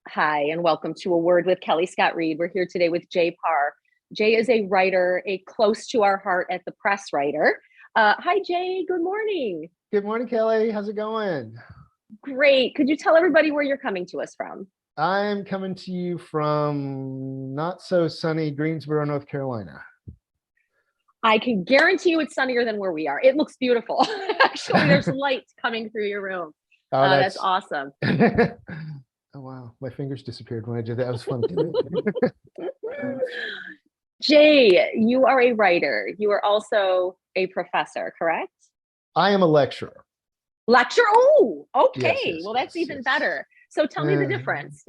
Hi, and welcome to A Word with Kellie Scott Reed. We're here today with Jay Parr. Jay is a writer, a close to our heart at the press writer. Hi, Jay. Good morning. Good morning, Kelly. How's it going? Great. Could you tell everybody where you're coming to us from? I'm coming to you from not so sunny Greensboro, North Carolina. I can guarantee you it's sunnier than where we are. It looks beautiful. Actually, there's light coming through your room. Oh, That's that's awesome. oh wow, my fingers disappeared when I did that. That was fun. Jay, you are a writer. You are also a professor, correct? I am a lecturer. Lecture. Oh, Yes, okay. yes, Well, that's yes, even yes. better. So tell me the difference.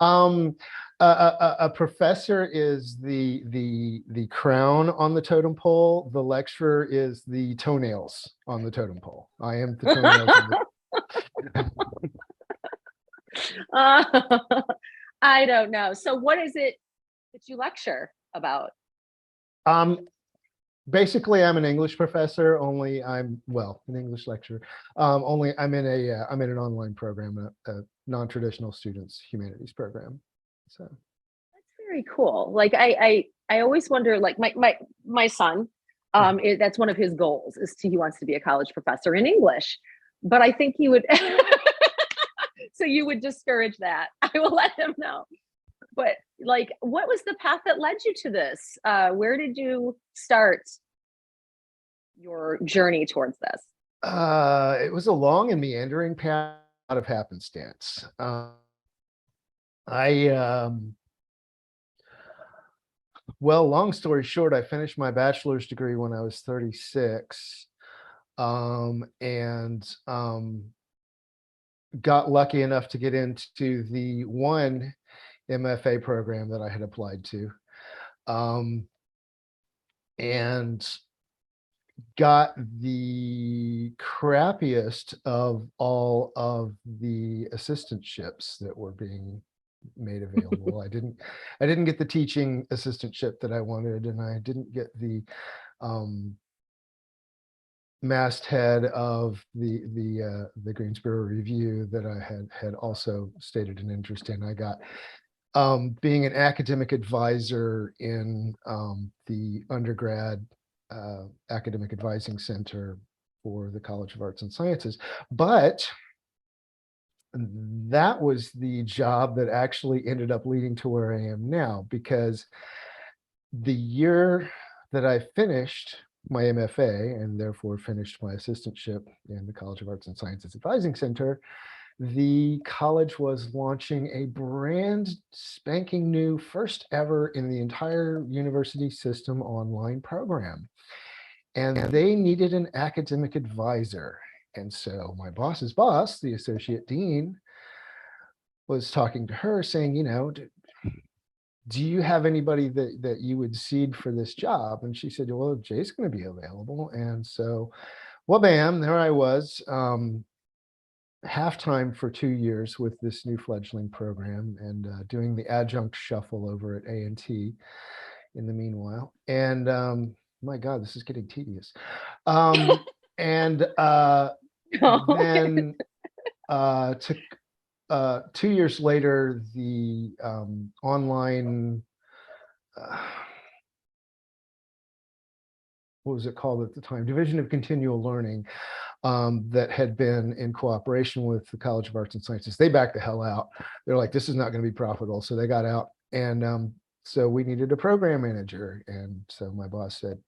um, a professor is the crown on the totem pole. The lecturer is the toenails on the totem pole. I am the toenails on the. Uh, I don't know. So, what is it that you lecture about? Um, Basically, I'm an English professor. Only an English lecturer. Only I'm in an online program, a non-traditional students humanities program. So. That's very cool. Like I always wonder. Like my son, that's one of his goals is he wants to be a college professor in English, but I think he would. So you would discourage that. I will let him know. But like, what was the path that led you to this? Where did you start your journey towards this? It was a long and meandering path of happenstance. I Well, long story short, I finished my bachelor's degree when I was 36, and got lucky enough to get into the one MFA program that I had applied to, um, and got the crappiest of all of the assistantships that were being made available. I didn't get the teaching assistantship that I wanted, and I didn't get the um, masthead of the Greensboro Review that I had also stated an interest in. I got being an academic advisor in the undergrad academic advising center for the College of Arts and Sciences. But that was the job that actually ended up leading to where I am now, because the year that I finished my MFA and therefore finished my assistantship in the College of Arts and Sciences Advising Center, the college was launching a brand spanking new, first ever in the entire university system online program. And they needed an academic advisor. And so my boss's boss, the associate dean, was talking to her saying, do you have anybody that you would seed for this job? And she said, well, Jay's going to be available. And so, well, bam, there I was, half-time for 2 years with this new fledgling program, and doing the adjunct shuffle over at A&T in the meanwhile. And my God, this is getting tedious. And then took 2 years later, the online, uh, what was it called at the time? Division of Continual Learning, that had been in cooperation with the College of Arts and Sciences. They backed the hell out. They're like, this is not going to be profitable. So they got out. And so we needed a program manager. And so my boss said,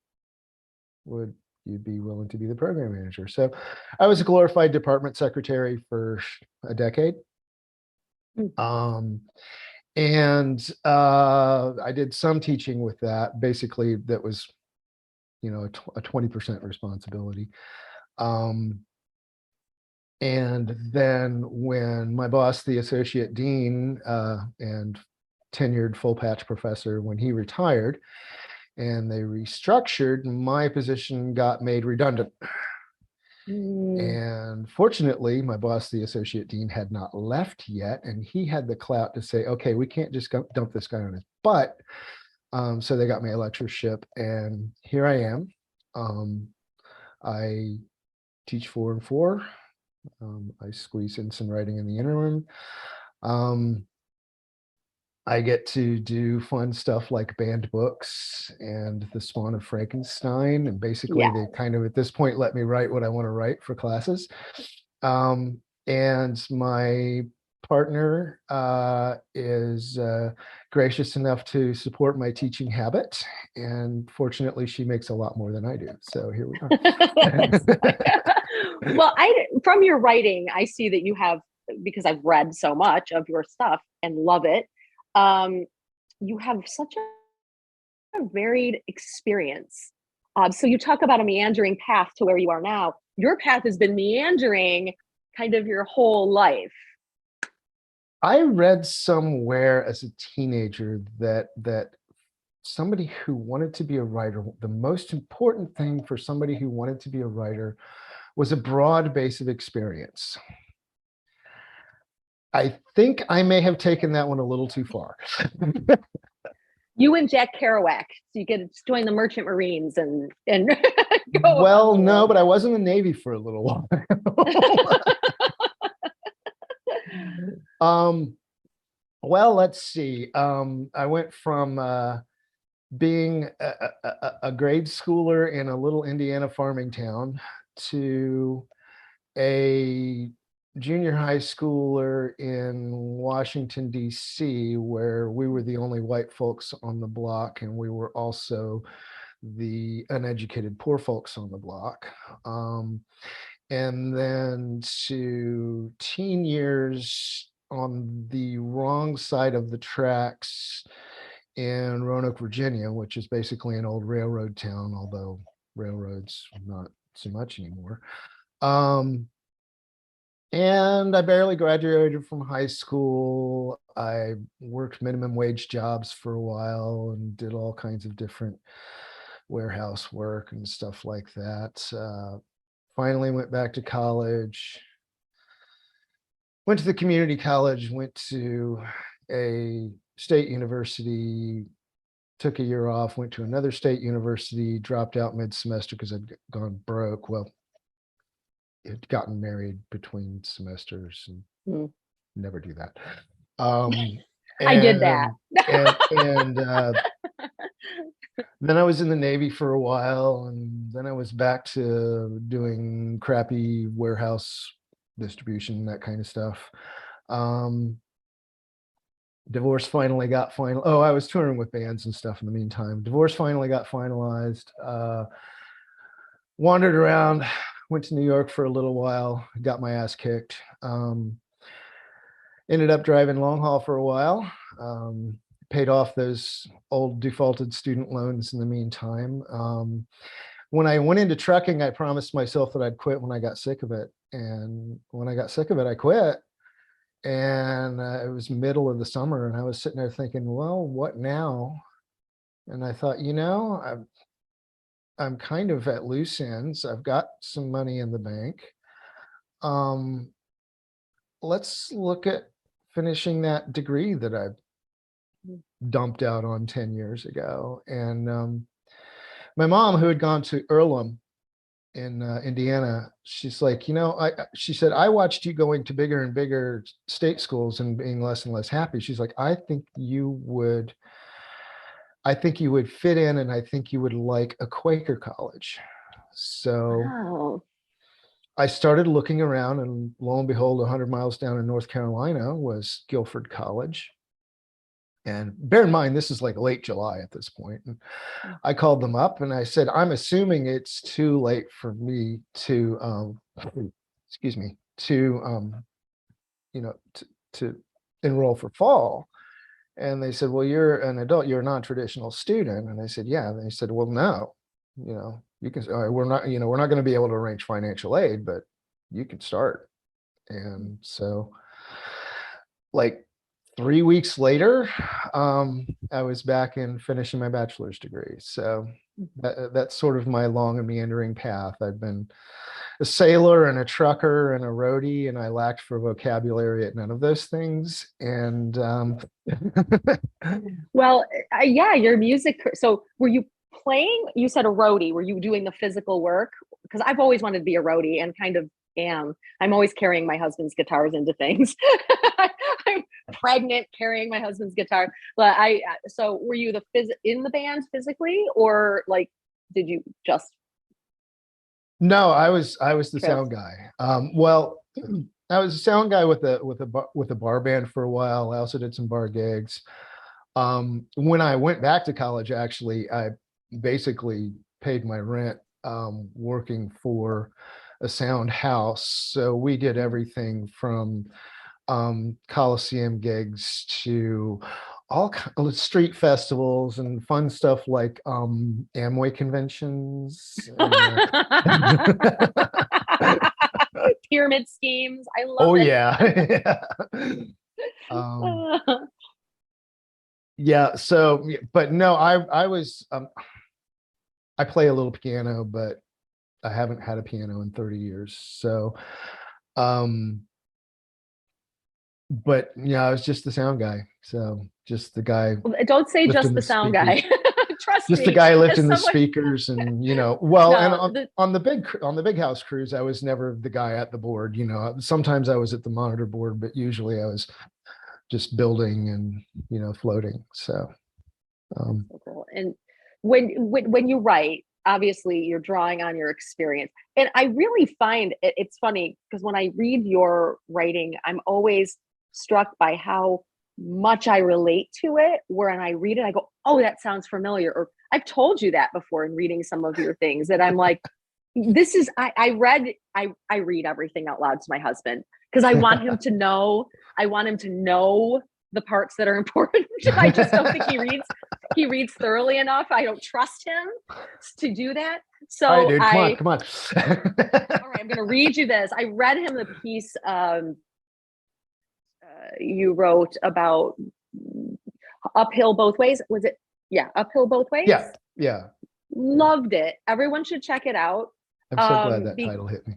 would you be willing to be the program manager? So I was a glorified department secretary for a decade. Um, and I did some teaching with that. Basically, that was, a 20% responsibility. Um, and then when my boss, the associate dean and tenured full patch professor, when he retired and they restructured, my position got made redundant. Mm. And fortunately, my boss, the associate dean, had not left yet, and he had the clout to say, okay, we can't just dump this guy on his butt. So they got me a lectureship, and here I am. I teach 4 and 4. I squeeze in some writing in the interim. Um, I get to do fun stuff like banned books and The Spawn of Frankenstein. And basically, Yeah. they kind of at this point let me write what I want to write for classes. And my partner is gracious enough to support my teaching habit. And fortunately, she makes a lot more than I do. So here we are. Well, I from your writing, I see that you have, because I've read so much of your stuff and love it. Um, you have such a varied experience. So you talk about a meandering path to where you are now. Your path has been meandering kind of your whole life. I read somewhere as a teenager that somebody who wanted to be a writer, the most important thing for somebody who wanted to be a writer was a broad base of experience. I think I may have taken that one a little too far. You and Jack Kerouac, so you get to join the Merchant Marines and go about Well, the no, world. but I was in the Navy for a little while. um, well, let's see. I went from being a grade schooler in a little Indiana farming town to a junior high schooler in Washington, D.C., where we were the only white folks on the block, and we were also the uneducated poor folks on the block. And then to teen years on the wrong side of the tracks in Roanoke, Virginia, which is basically an old railroad town, although railroads not so much anymore. And I barely graduated from high school. I worked minimum wage jobs for a while and did all kinds of different warehouse work and stuff like that. Finally went back to college, went to the community college, went to a state university, took a year off, went to another state university, dropped out mid-semester because I'd gone broke. Well, had gotten married between semesters and Mm. never do that. Um, I did that. and then I was in the Navy for a while, and then I was back to doing crappy warehouse distribution, that kind of stuff. Um, divorce finally got final. Oh, I was touring with bands and stuff in the meantime. Divorce finally got finalized. Wandered around, went to New York for a little while, got my ass kicked. Ended up driving long haul for a while. Paid off those old defaulted student loans in the meantime. When I went into trucking, I promised myself that I'd quit when I got sick of it. And when I got sick of it, I quit. And it was middle of the summer, and I was sitting there thinking, well, what now? And I thought, I'm kind of at loose ends. I've got some money in the bank. Let's look at finishing that degree that I dumped out on 10 years ago. And my mom, who had gone to Earlham in Indiana, she's like, she said, I watched you going to bigger and bigger state schools and being less and less happy. She's like, I think you would fit in, and I think you would like a Quaker college. So Wow. I started looking around, and lo and behold, 100 miles down in North Carolina was Guilford College. And bear in mind, this is like late July at this point. And I called them up and I said, I'm assuming it's too late for me to, excuse me, to enroll for fall. And they said, well, you're an adult, you're a non-traditional student. And I said, yeah. And they said, well, no, you can, we're not going to be able to arrange financial aid, but you can start. And so like 3 weeks later, I was back in finishing my bachelor's degree. So that's sort of my long and meandering path. I've been a sailor and a trucker and a roadie, and I lacked for vocabulary at none of those things. And Well, yeah, your music. So were you playing? You said a roadie. Were you doing the physical work? Because I've always wanted to be a roadie and kind of am. I'm always carrying my husband's guitars into things. I'm pregnant carrying my husband's guitar. But so were you in the band physically, or like, did you just No, I was the trail? sound guy. Well, I was a sound guy with a bar band for a while. I also did some bar gigs. When I went back to college, actually, I basically paid my rent working for a sound house. So we did everything from Coliseum gigs to all kind of street festivals and fun stuff like Amway conventions. Pyramid schemes. I love Oh it. yeah. um, yeah. So, but no, I play a little piano, but I haven't had a piano in 30 years. So, um, but yeah, I was just the sound guy. So just the guy Don't say just lifting the the sound guy. speakers, Trust just the me, guy as lifting the someone. speakers, and well, and No, on the big house cruise, I was never the guy at the board. Sometimes I was at the monitor board, but usually I was just building and floating. So, um, so cool. And when you write, obviously you're drawing on your experience. And I really find it's funny because when I read your writing, I'm always struck by how much I relate to it. When I read it, I go, "Oh, that sounds familiar." Or I've told you that before in reading some of your things that I'm like, this is I read everything out loud to my husband because I want him to know the parts that are important. I just don't think he reads thoroughly enough. I don't trust him to do that. all right, So dude, come on. all right, I'm going to read you this. I read him the piece you wrote about uphill both ways. Was it? Yeah, uphill both ways. Yeah, yeah, yeah. Loved it. Everyone should check it out. I'm so glad that title hit me.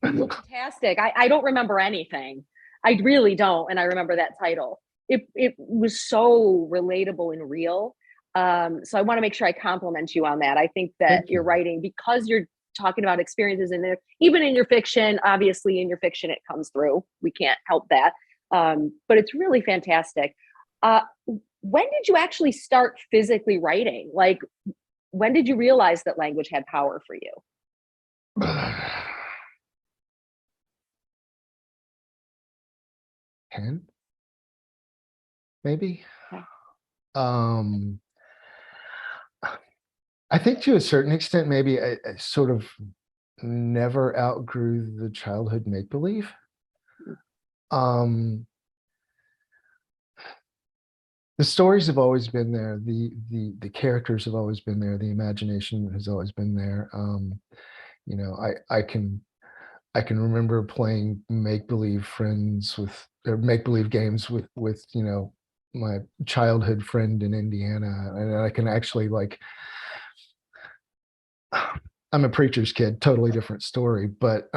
Fantastic. I don't remember anything. I really don't. And I remember that title. It was so relatable and real. So I want to make sure I compliment you on that. I think that Thank you're you. writing because you're talking about experiences in there, even in your fiction. Obviously, in your fiction, it comes through. We can't help that. But it's really fantastic. Uh, when did you actually start physically writing? Like, when did you realize that language had power for you? 10, maybe. Okay. Um, I think to a certain extent, maybe I sort of never outgrew the childhood make believe. Um, the stories have always been there. The characters have always been there. The imagination has always been there. I can remember playing make believe friends with or make believe games with my childhood friend in Indiana, and I can actually like I'm a preacher's kid, totally different story, but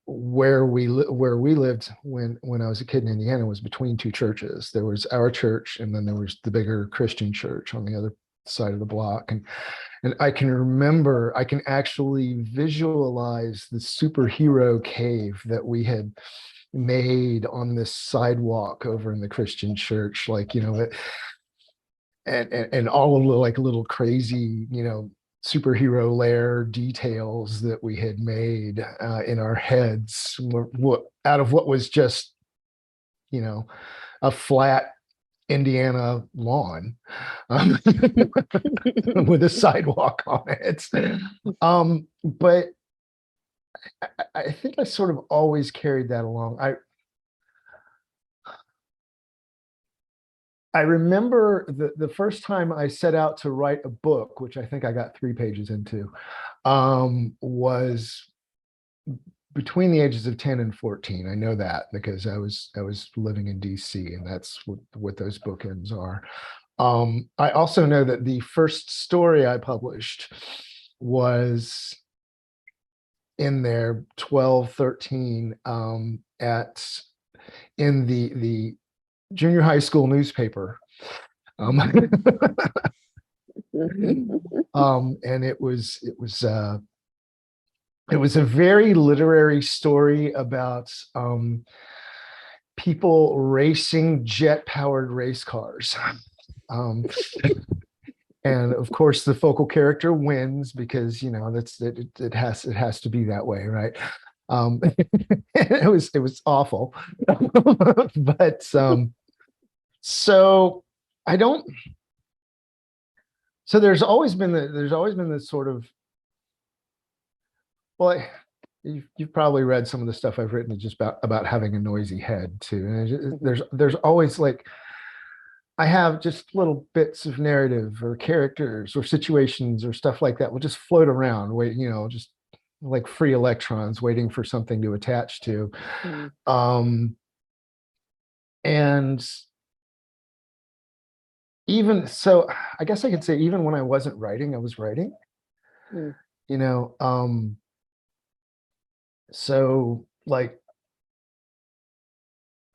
where we lived when I was a kid in Indiana was between two churches. There was our church, and then there was the bigger Christian church on the other side of the block. And I can actually visualize the superhero cave that we had made on this sidewalk over in the Christian church, like and all of the like little crazy superhero lair details that we had made in our heads, out of what was just a flat Indiana lawn, with a sidewalk on it. But I think I sort of always carried that along. I remember the first time I set out to write a book, which I think I got 3 pages into, was between the ages of 10 and 14. I know that because I was living in DC, and that's what those bookends are. I also know that the first story I published was in there 12, 13, at in the junior high school newspaper. Um, and it was a very literary story about people racing jet-powered race cars. Um, and of course, the focal character wins because that's it has to be that way, right? It was awful, but so I don't. So there's always been this sort of, well, you've probably read some of the stuff I've written just about having a noisy head too, and there's always like I have just little bits of narrative or characters or situations or stuff like that will just float around, wait, just like free electrons waiting for something to attach to. Mm. And even so, I guess I could say even when I wasn't writing, I was writing, Mm. you know. So like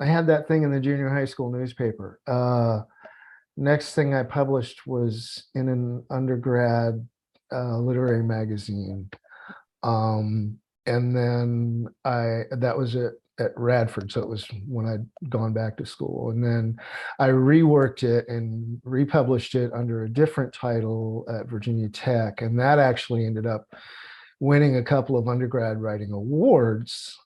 I had that thing in the junior high school newspaper. Next thing I published was in an undergrad literary magazine. And then that was at Radford. So it was when I'd gone back to school. And then I reworked it and republished it under a different title at Virginia Tech. And that actually ended up winning a couple of undergrad writing awards,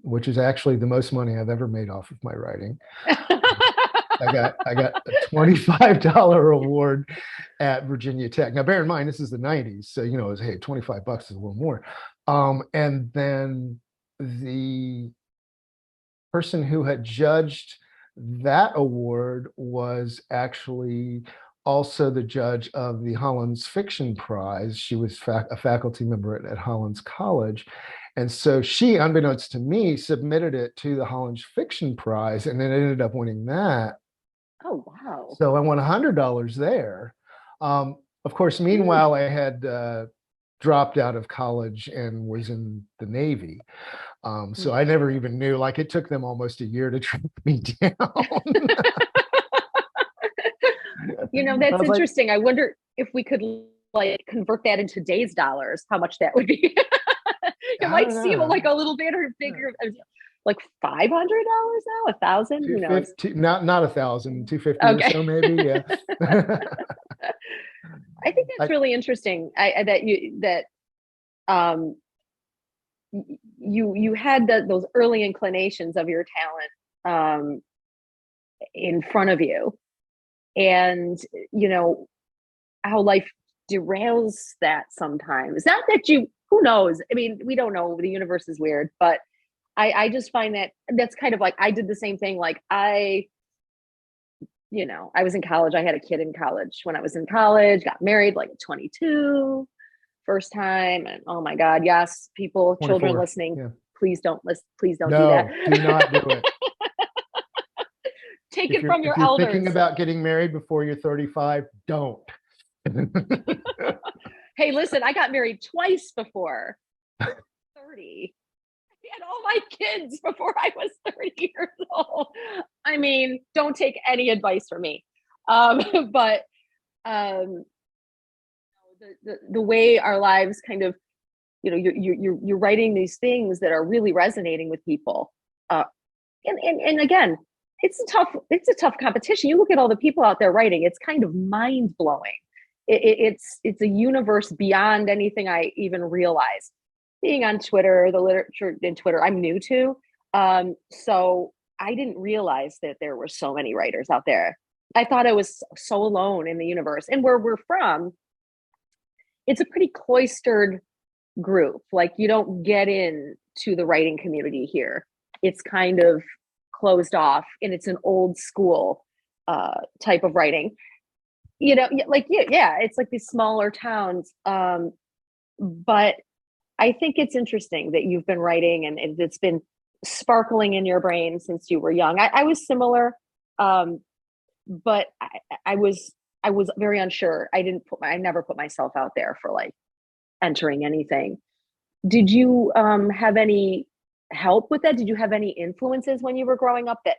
which is actually the most money I've ever made off of my writing. I got a $25 award at Virginia Tech. Now, bear in mind, this is the 90s. So, it was, hey, 25 bucks is a little more. And then the person who had judged that award was actually also the judge of the Hollins Fiction Prize. She was a faculty member at Hollins College. And so she, unbeknownst to me, submitted it to the Hollins Fiction Prize, and then ended up winning that. Oh, wow. So I won $100 there. Of course, meanwhile, I had dropped out of college and was in the Navy. So I never even knew, like it took them almost a year to track me down. That's like, interesting. I wonder if we could like convert that into today's dollars, how much that would be. It might seem like a little bit or bigger, like $500 now, 1,000, who knows? Not 1,000, 250 Okay. or so, maybe. Yeah. I think that's really interesting. Um, you had those early inclinations of your talent in front of you, and how life derails that sometimes. Not that who knows? I mean, we don't know. The universe is weird, but I just find that's kind of like I did the same thing. Like I was in college. I had a kid in college when I was in college, got married like at 22, first time. And oh my God, yes, people, 24, children listening, yeah. Please don't listen. Please don't do No, that. do not do it. Take it from your if you're elders. thinking about getting married before you're 35, don't. Hey, listen, I got married twice before 30. I had all my kids before I was 30 years old. I mean, don't take any advice from me. But the way our lives kind of, you're writing these things that are really resonating with people. And again, it's a tough competition. You look at all the people out there writing, it's kind of mind blowing. It's a universe beyond anything I even realized. Being on Twitter, the literature in Twitter, I'm new to. So I didn't realize that there were so many writers out there. I thought I was so alone in the universe. And where we're from, it's a pretty cloistered group. Like you don't get in to the writing community here. It's kind of closed off, and it's an old school type of writing. It's like these smaller towns. But I think it's interesting that you've been writing and it's been sparkling in your brain since you were young. I was similar, but I was very unsure. I never put myself out there for like entering anything. Did you have any help with that? Did you have any influences when you were growing up that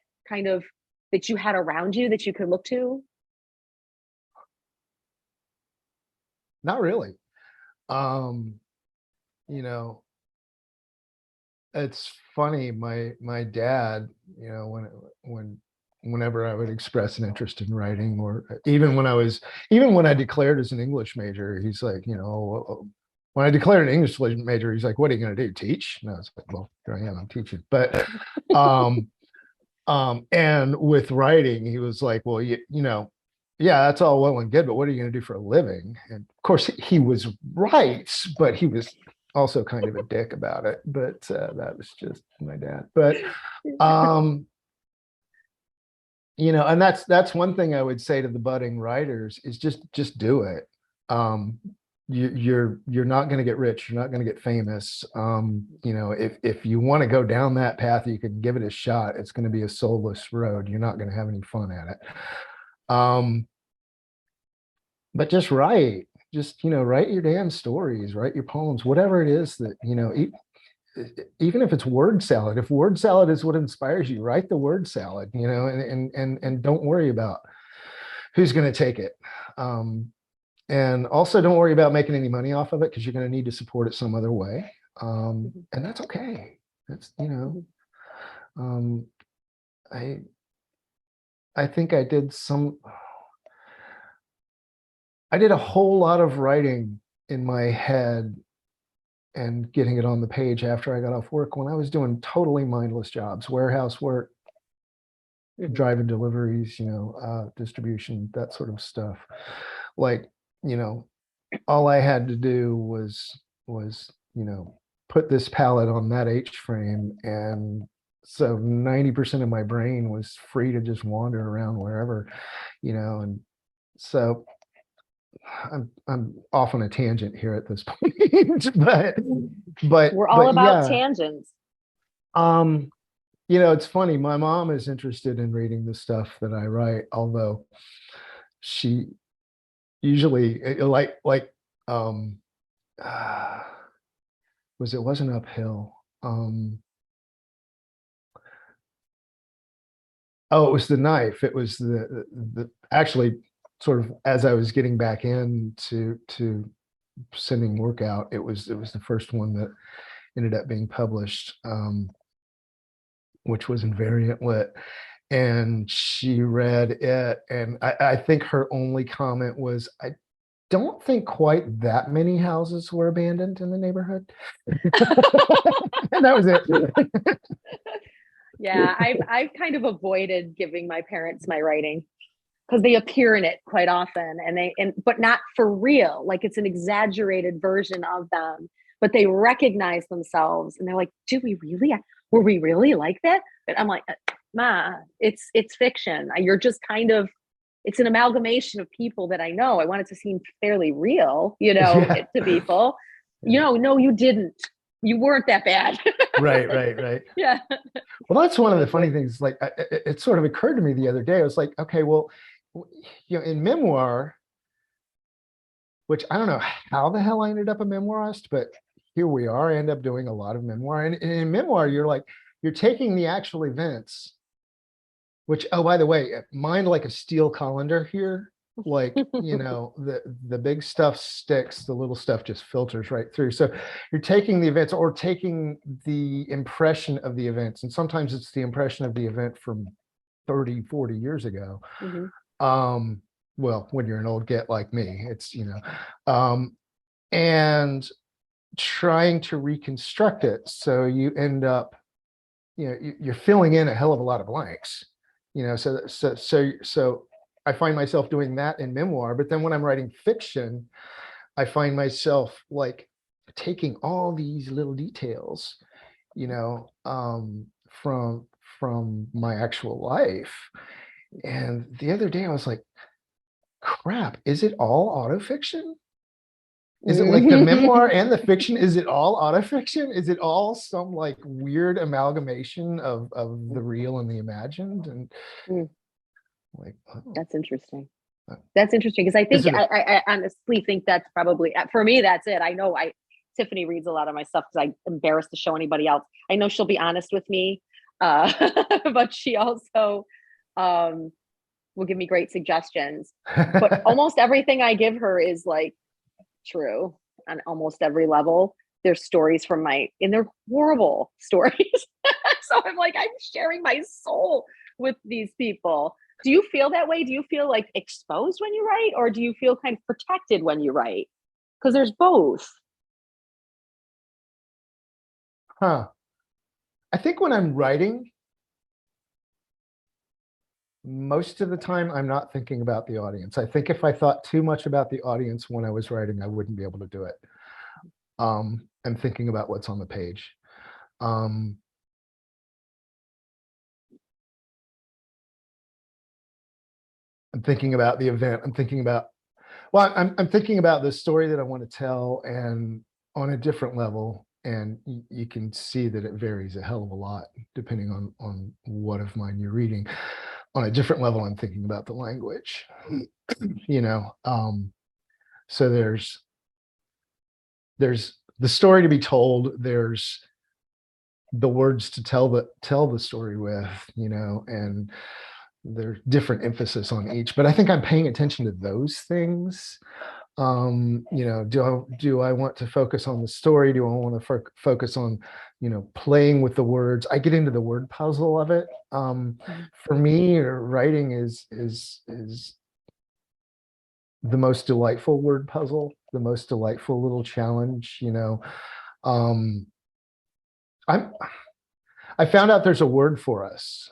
you had around you that you could look to? Not really. You know, it's funny. My dad, you know, whenever I would express an interest in writing, or even when I declared as an English major, he's like, you know, when I declared an English major, he's like, "What are you going to do? Teach?" And I was like, "Well, here I am. I'm teaching." But um, and with writing, he was like, "Well, you know, yeah, that's all well and good, but what are you going to do for a living?" And of course, he was right, but he was also kind of a dick about it. But that was just my dad. But um, you know, and that's one thing I would say to the budding writers is just do it. Um, you're not going to get rich. You're not going to get famous. You know, if you want to go down that path, you can give it a shot. It's going to be a soulless road. You're not going to have any fun at it. Um, but just write. Just, you know, write your damn stories, write your poems, whatever it is that, you know, even if it's word salad, if word salad is what inspires you, write the word salad, you know, and don't worry about who's going to take it. And also don't worry about making any money off of it because you're going to need to support it some other way. And that's okay. That's, you know, um, I I think I did a whole lot of writing in my head and getting it on the page after I got off work when I was doing totally mindless jobs, warehouse work, driving deliveries, you know, distribution, that sort of stuff. Like, you know, all I had to do was, you know, put this palette on that H frame. And so 90% of my brain was free to just wander around wherever, you know, and so I'm off on a tangent here at this point, We're all but about yeah. tangents. Um, you know, it's funny. My mom is interested in reading the stuff that I write, although she usually um uh, was it wasn't uphill. Oh, it was the knife. It was the actually sort of as I was getting back into sending work out, it was the first one that ended up being published, which was in variant lit. And she read it, and I think her only comment was, "I don't think quite that many houses were abandoned in the neighborhood." And that was it. Yeah, I've kind of avoided giving my parents my writing because they appear in it quite often, and but not for real. Like it's an exaggerated version of them, but they recognize themselves and they're like, "Do we really? Were we really like that?" But I'm like, "Ma, it's fiction. You're just kind of it's an amalgamation of people that I know. I want it to seem fairly real, you know, Yeah. to people. You Yeah. know, no, you didn't. You weren't that bad." Right, right, right. Yeah. Well, that's one of the Like funny what? things. Like, it sort of occurred to me the other day. I was like, okay, well, you know, in memoir, which I don't know how the hell I ended up a memoirist, but here we are. I end up doing a lot of memoir. And in memoir, you're taking the actual events, which, oh, by the way, mind like a steel colander here. Like, you know, the big stuff sticks, the little stuff just filters right through. So you're taking the events or taking the impression of the events. And sometimes it's the impression of the event from 30, 40 years ago. Mm-hmm. Um, well, when you're an old get like me, it's, you know, and trying to reconstruct it. So you end up, you know, you're filling in a hell of a lot of blanks, you know. So I find myself doing that in memoir, but then when I'm writing fiction, I find myself like taking all these little details, you know, from my actual life. And the other day I was like, crap, is it all autofiction? Is it like the memoir and the fiction? Is it all autofiction? Is it all some like weird amalgamation of the real and the imagined? And like, oh, That's interesting. That's interesting because I think isn't it? I honestly think that's probably for me. That's it. I know I Tiffany reads a lot of my stuff because I'm embarrassed to show anybody else. I know she'll be honest with me, uh, but she also um, will give me great suggestions. But almost everything I give her is like true on almost every level. there's stories from and they're horrible stories. So I'm like, I'm sharing my soul with these people. Do you feel that way? Do you feel like exposed when you write, or do you feel kind of protected when you write? Because there's both. Huh. I think when I'm writing, most of the time I'm not thinking about the audience. I think if I thought too much about the audience when I was writing, I wouldn't be able to do it. I'm thinking about what's on the page. I'm thinking about the event. I'm thinking about, well, I'm thinking about the story that I want to tell, and on a different level. And you can see that it varies a hell of a lot depending on what of mine you're reading. On a different level, I'm thinking about the language, you know. So there's the story to be told. There's the words to tell the story with, you know, and there's different emphasis on each. But I think I'm paying attention to those things. You know, do I want to focus on the story? Do I want to focus on, you know, playing with the words? I get into the word puzzle of it. For me, writing is the most delightful word puzzle, the most delightful little challenge, you know. I found out there's a word for us,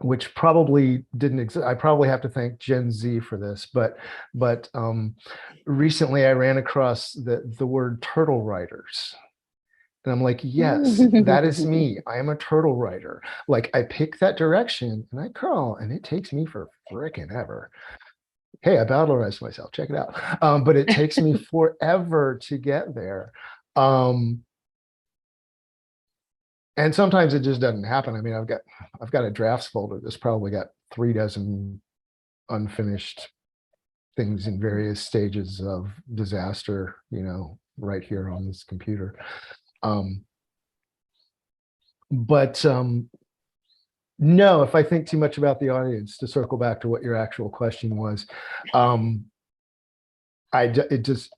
which probably didn't exist. I probably have to thank Gen Z for this, but recently I ran across the word turtle writers. And I'm like, yes, that is me. I am a turtle writer. Like, I pick that direction and I crawl, and it takes me for frickin' ever. Hey, I battleized myself. Check it out. But it takes me forever to get there. And sometimes it just doesn't happen. I mean, I've got a drafts folder that's probably got 3 dozen unfinished things in various stages of disaster, you know, right here on this computer. But no, if I think too much about the audience, to circle back to what your actual question was, it just,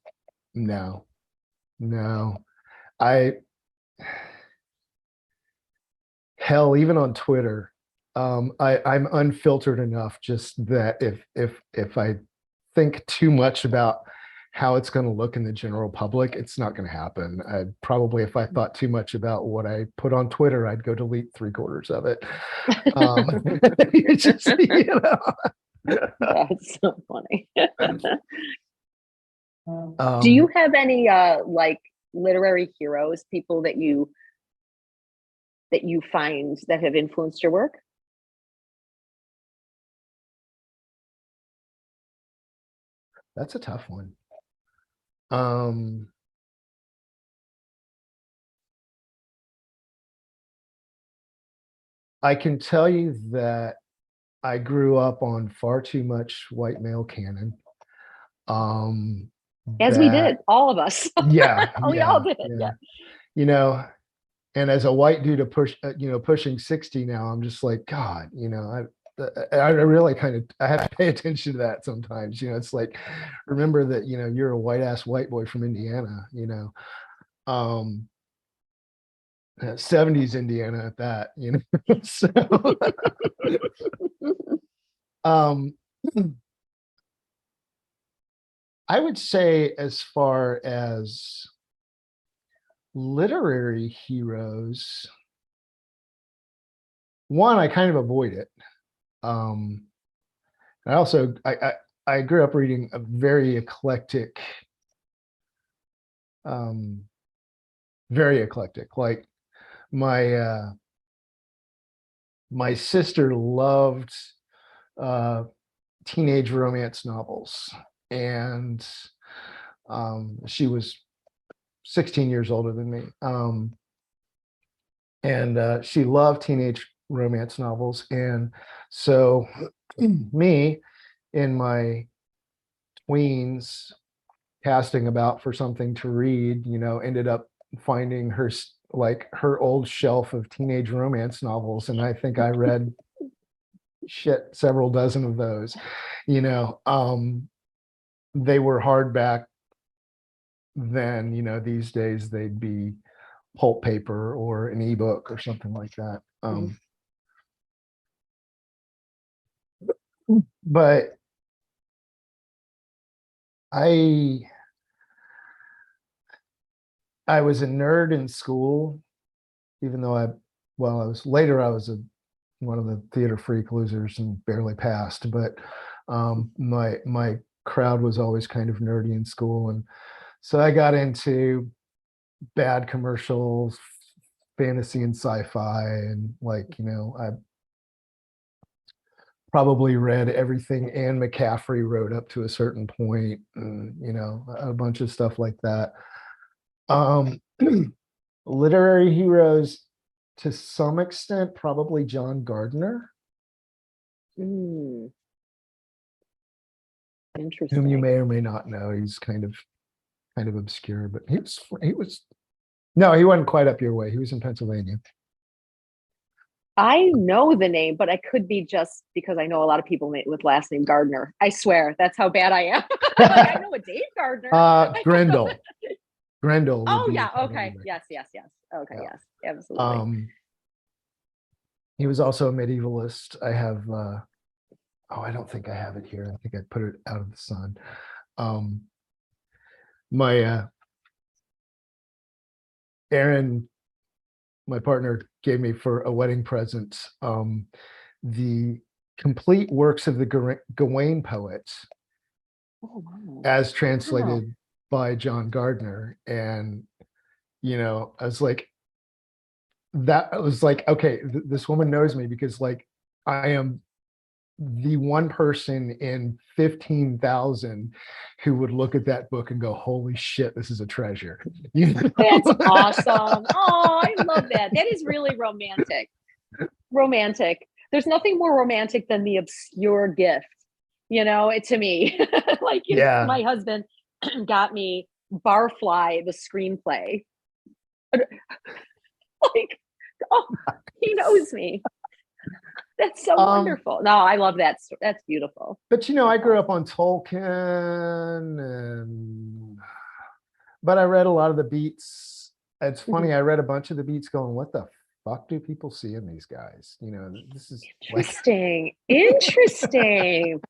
no. I Hell, even on Twitter, I'm unfiltered enough just that if I think too much about how it's going to look in the general public, it's not going to happen. I'd probably, if I thought too much about what I put on Twitter, I'd go delete 3/4 of it. Just, you know. That's so funny. Do you have any like literary heroes, people that you find that have influenced your work? That's a tough one. I can tell you that I grew up on far too much white male canon. As we did, all of us. Yeah, We all did. Yeah. You know, and as a white dude to push, you know, pushing 60 now, I'm just like, God, you know, I really kind of, I have to pay attention to that sometimes. You know, it's like, remember that, you know, you're a white boy from Indiana, you know. 70s Indiana at that, you know. So um I would say, as far as literary heroes, one, I kind of avoid it. I also I grew up reading a very eclectic, um very eclectic. Like, my my sister loved uh teenage romance novels, and she was 16 years older than me. And she loved teenage romance novels. And so me, in my tweens, casting about for something to read, you know, ended up finding her old shelf of teenage romance novels. And I think I read several dozen of those, you know. They were hardback then, these days they'd be pulp paper or an ebook or something like that. Mhm. But I I was a nerd in school, even though I was one of the theater freak losers and barely passed. But my crowd was always kind of nerdy in school, and so I got into bad commercials, fantasy and sci-fi, and I probably read everything Anne McCaffrey wrote up to a certain point, and a bunch of stuff like that. Um, literary heroes to some extent, probably John Gardner, Mm, whom you interesting. may or may not know. He's kind of obscure, but he was no, he wasn't quite up your way. He was in Pennsylvania. I know the name, but I could be just because I know a lot of people with last name Gardner. I swear, that's how bad I am. Like I know a Dave Gardner. Grendel. Grendel would Oh be yeah, probably okay. right. Yes, yes, yes. Okay, Yeah. yes, absolutely. Um, he was also a medievalist. I don't think I have it here. I think I put it out of the sun. Um, my Aaron, my partner, gave me for a wedding present the complete works of the Gawain poets Oh wow. as Wow. translated by John Gardner. And, I was like, okay, this woman knows me because I am the one person in 15,000 who would look at that book and go, holy shit, this is a treasure. You That's know? awesome. Oh, I love that. That is really romantic. Romantic. There's nothing more romantic than the obscure gift, to me. Like, Yeah. my husband got me Barfly, the screenplay. Like, oh, he knows me. That's so Um, wonderful. No, I love that. That's beautiful. but I That's grew up awesome. on Tolkien, but I read a lot of the beats. It's funny, Mhm. I read a bunch of the beats going, what the fuck do people see in these guys? This is like Interesting. Interesting.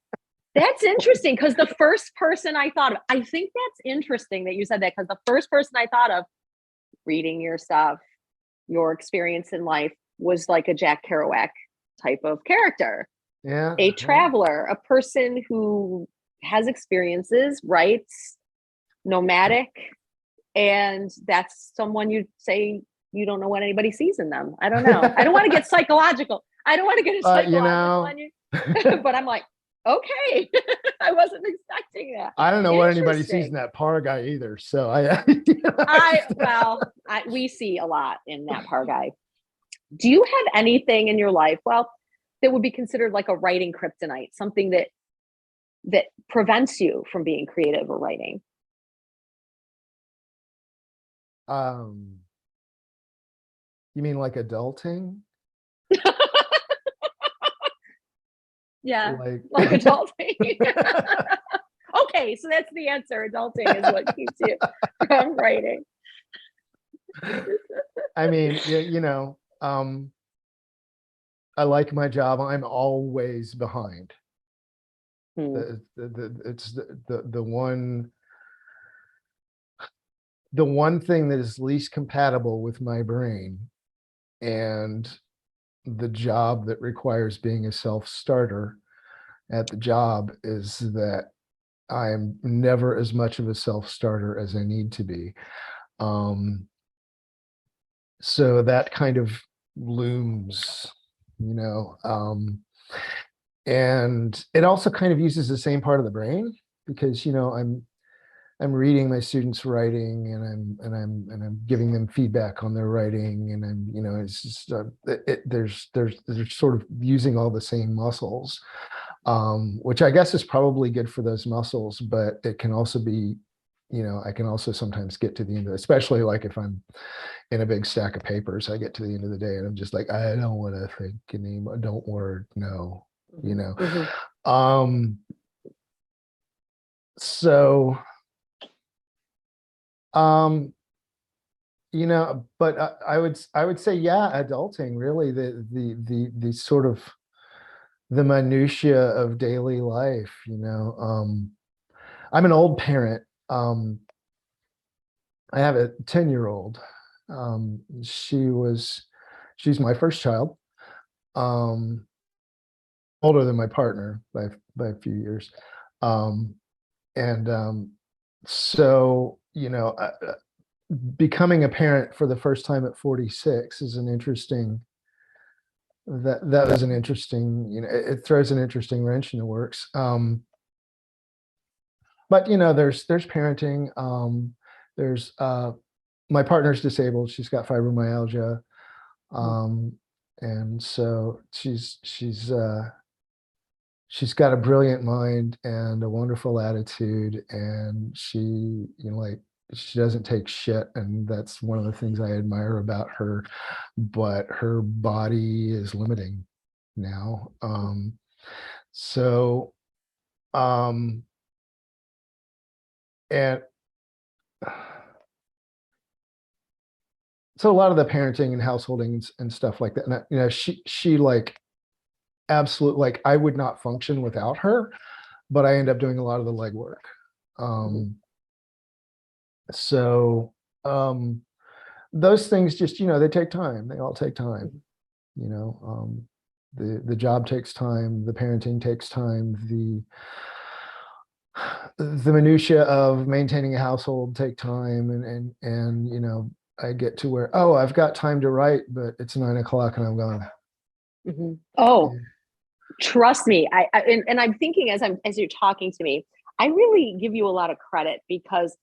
That's interesting because the first person I thought of, I think that's interesting that you said that because the first person I thought of reading your stuff, your experience in life was like a Jack Kerouac type of character, yeah, a yeah. traveler, a person who has experiences, writes, nomadic, and that's someone you'd say you don't know what anybody sees in them. I don't know. I don't want to get psychological. I don't want to get You psychological know, on you, but I'm like, okay, I wasn't expecting that. I don't know what anybody sees in Interesting. that Parr guy either. So We see a lot in that Parr guy. Do you have anything in your life, well, that would be considered like a writing kryptonite, something that prevents you from being creative or writing? um, you mean like adulting? Yeah, Like like adulting. Okay, so that's the answer. Adulting is what keeps you from writing. I mean, I like my job. I'm always behind. Hmm. It's the one thing that is least compatible with my brain and the job that requires being a self-starter at the job is that I am never as much of a self-starter as I need to be. Um, so that kind of looms, you know. And it also kind of uses the same part of the brain because I'm reading my students writing, and I'm giving them feedback on their writing, and it's just there's sort of using all the same muscles, which I guess is probably good for those muscles, but it can also be, I can also sometimes get to the end of it, especially like if I'm in a big stack of papers. I get to the end of the day and I'm just like, I don't want to think anymore. Don't word, no, you know. Mm-hmm. Um, so Um, but I would say, yeah, adulting, really, the sort of the minutia of daily life, I'm an old parent. I have a 10-year-old. She's my first child, um, older than my partner by a few years. Um, and so, becoming a parent for the first time at 46 is an interesting, that was an interesting, it throws an interesting wrench in the works. But there's parenting. There's My partner's disabled. She's got fibromyalgia. Um, and so she's got a brilliant mind and a wonderful attitude, and she doesn't take shit, and that's one of the things I admire about her. But her body is limiting now. So um and so a lot of the parenting and householding and stuff like that, and she like absolute, like, I would not function without her, but I end up doing a lot of the legwork. um so um those things just, they take time. They all take time. The job takes time, the parenting takes time, the minutia of maintaining a household take time, and I get to where, oh, I've got time to write, but it's 9 o'clock and I'm gone. Oh, trust me. And I'm thinking as you're talking to me, I really give you a lot of credit because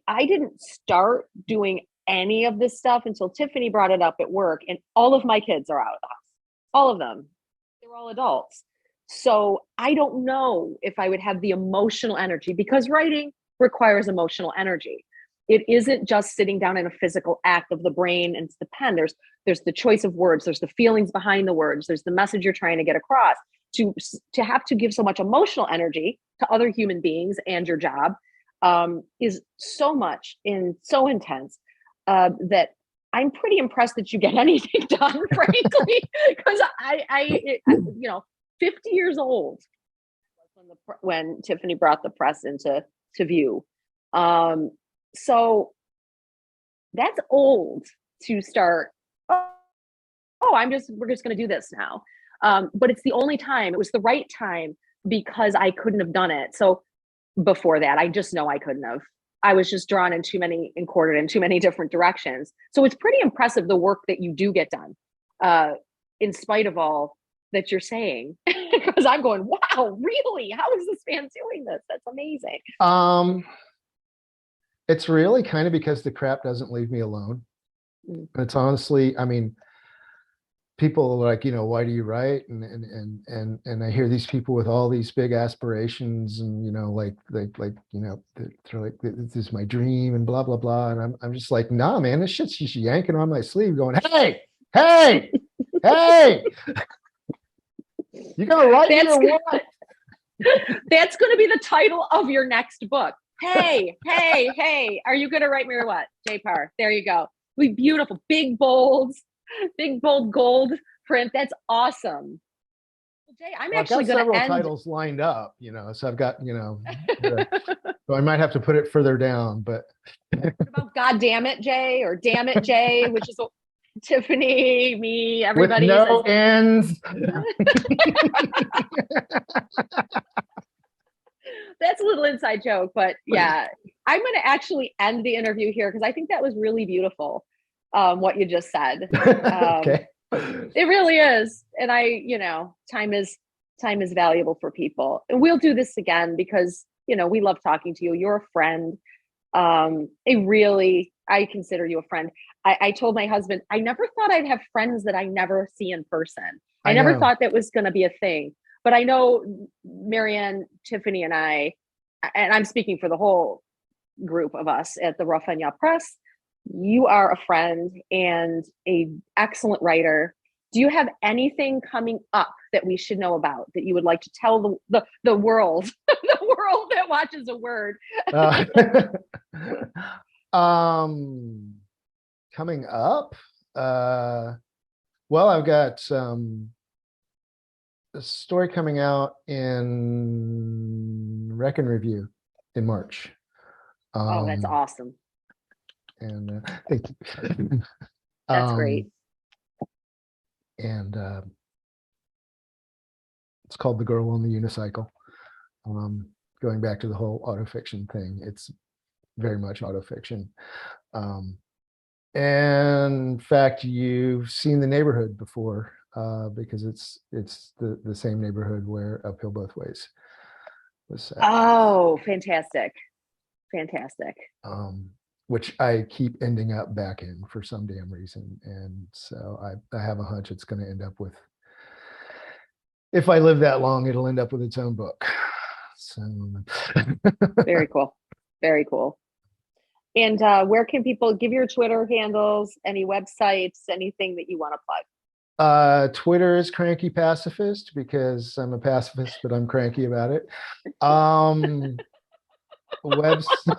I didn't start doing any of this stuff until Tiffany brought it up at work, and all of my kids are out of the house. All of them. They're all adults. So I don't know if I would have the emotional energy, because writing requires emotional energy. It isn't just sitting down in a physical act of the brain and it's the pen. There's the choice of words, there's the feelings behind the words, there's the message you're trying to get across. To have to give so much emotional energy to other human beings and your job is so much and so intense that I'm pretty impressed that you get anything done, frankly, because 50 years old when Tiffany brought the press into view. So that's old to start. Oh, we're just going to do this now. But it's the only time. It was the right time because I couldn't have done it. So before that, I just know I couldn't have. I was just drawn and quartered in too many different directions. So it's pretty impressive the work that you do get done, in spite of all that you're saying. Because I'm going, wow, really? How is this man doing this? That's amazing. It's really kind of because the crap doesn't leave me alone. And it's honestly, I mean, people are like, why do you write? And I hear these people with all these big aspirations, and they're like, this is my dream and blah blah blah. And I'm just like, nah, man, this shit's just yanking on my sleeve, going, hey, hey, hey, you gonna write me or what? That's gonna be the title of your next book. Hey, hey, hey, are you gonna write me or what? J. Parr. There you go. We beautiful, big bold gold print. That's awesome. Well, Jay, I'm actually going to end. Titles lined up, so I've got, so I might have to put it further down, but. What about God damn it, Jay, or damn it, Jay, which is Tiffany, me, everybody. With no ends. That's a little inside joke, but yeah, I'm going to actually end the interview here because I think that was really beautiful. What you just said. Okay. It really is. And time is valuable for people. And we'll do this again because, we love talking to you. You're a friend. I consider you a friend. I told my husband, I never thought I'd have friends that I never see in person. I never thought that was going to be a thing. But I know Marianne, Tiffany, and I'm speaking for the whole group of us at the Ruffanya Press, you are a friend and an excellent writer. Do you have anything coming up that we should know about that you would like to tell the world, the world that watches a word? Coming up, well, I've got a story coming out in Rec and Review in March. Oh, that's awesome. And thank you. That's great. And it's called The Girl on the Unicycle. Going back to the whole autofiction thing, it's very much autofiction. And in fact, you've seen The Neighborhood before, because it's the same neighborhood where Uphill Both Ways was set. Oh, fantastic. Fantastic. Which I keep ending up back in for some damn reason. And so I have a hunch it's going to end up with, if I live that long, it'll end up with its own book. So Very cool. Very cool. And where can people give your Twitter handles, any websites, anything that you want to plug? Twitter is Cranky Pacifist because I'm a pacifist, but I'm cranky about it. Website.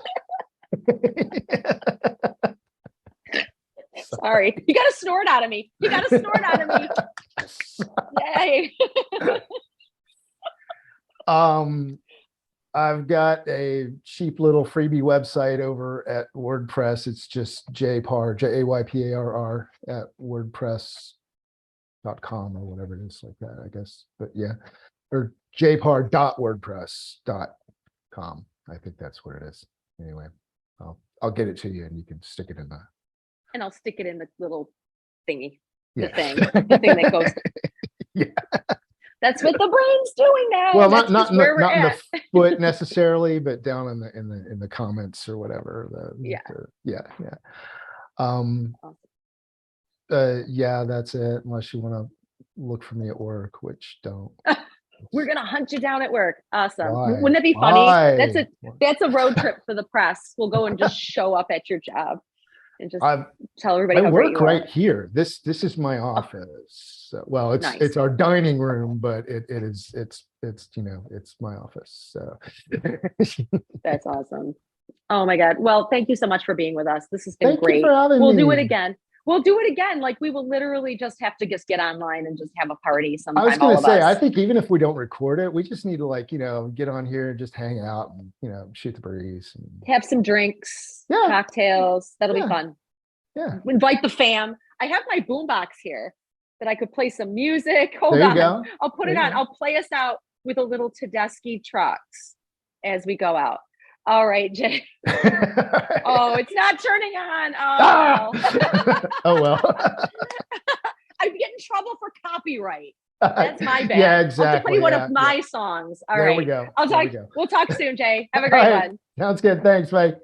Sorry, you got a snort out of me. You got a snort out of me. Yay. I've got a cheap little freebie website over at WordPress. It's just jayparr, JAYPARR at WordPress.com or whatever it is, like that, I guess. But yeah, or jayparr.wordpress.com. I think that's what it is. Anyway, I'll get it to you and you can stick it in the. And I'll stick it in the little thingy. Yeah. The thing that goes. Yeah. That's what the brain's doing now. Well, That's not in the foot necessarily, but down in the comments or whatever. Yeah. Awesome. Yeah, that's it. Unless you want to look for me at work, which don't. We're gonna hunt you down at work. Awesome. Why? Wouldn't that be funny? Why? That's a road trip for the press. We'll go and just show up at your job and just tell everybody. I work right here. This is my office. Well, it's nice. It's our dining room, but it's my office. So that's awesome. Oh my God. Well, thank you so much for being with us. This has been great. Thank you for having me. Do it again. We'll do it again. Like we will literally just have to get online and just have a party sometime. I was going to say, I think even if we don't record it, we just need to get on here and just hang out and, shoot the breeze. And have some drinks, cocktails. That'll be fun. Yeah. Invite the fam. I have my boombox here that I could play some music. Hold on. Go. I'll put it on. I'll play us out with a little Tedeschi trucks as we go out. All right, Jay. Oh, it's not turning on. Oh, oh well. I get in trouble for copyright. That's my bad. Yeah, exactly. I'll have to play one of my songs. All right. There we go. We'll talk soon, Jay. Have a great one. Sounds good. Thanks, Mike.